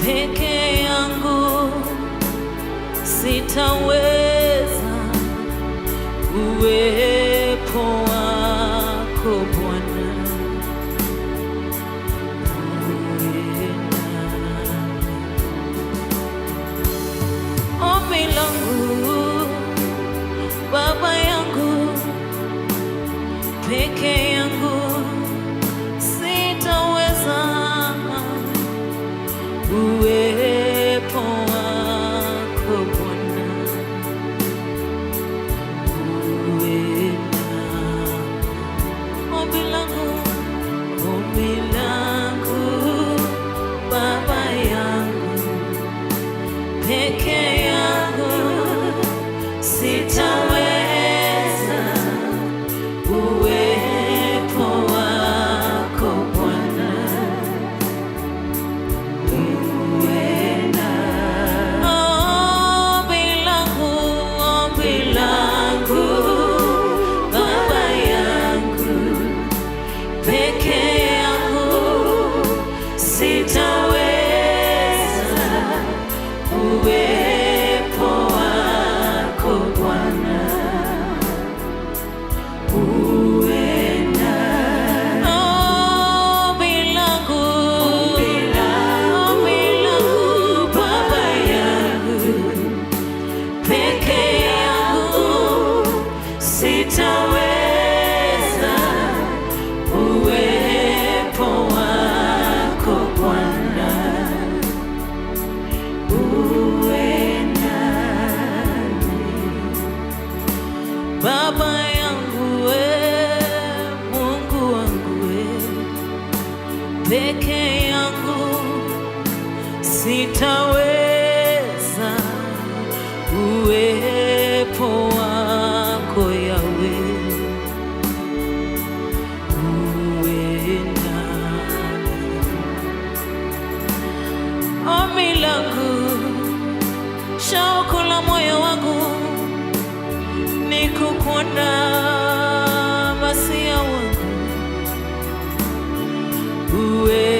peke yangu sitaweza, uwepo wako Bwana uwe nami. Ombi langu Baba yangu, peke yangu sitaweza, uwepo wako Bwana uwe nami. Ombi langu Baba yangu, peke yangu sitaweza, uwepo wako Bwana uwe nami. Ombi langu Baba yangu, peke yangu sitaweza, uwepo wako Bwana uwe nami. Ombi langu Baba yangu, peke yangu sitaweza, uwepo wako Bwana uwe nami. Baba yangu we, Mungu wangu we, peke yangu sitaweza, uwepo wako Yawe uwe nami. Ombi langu, shauku la moyo wangu ni kukuona, Masia wangu uwe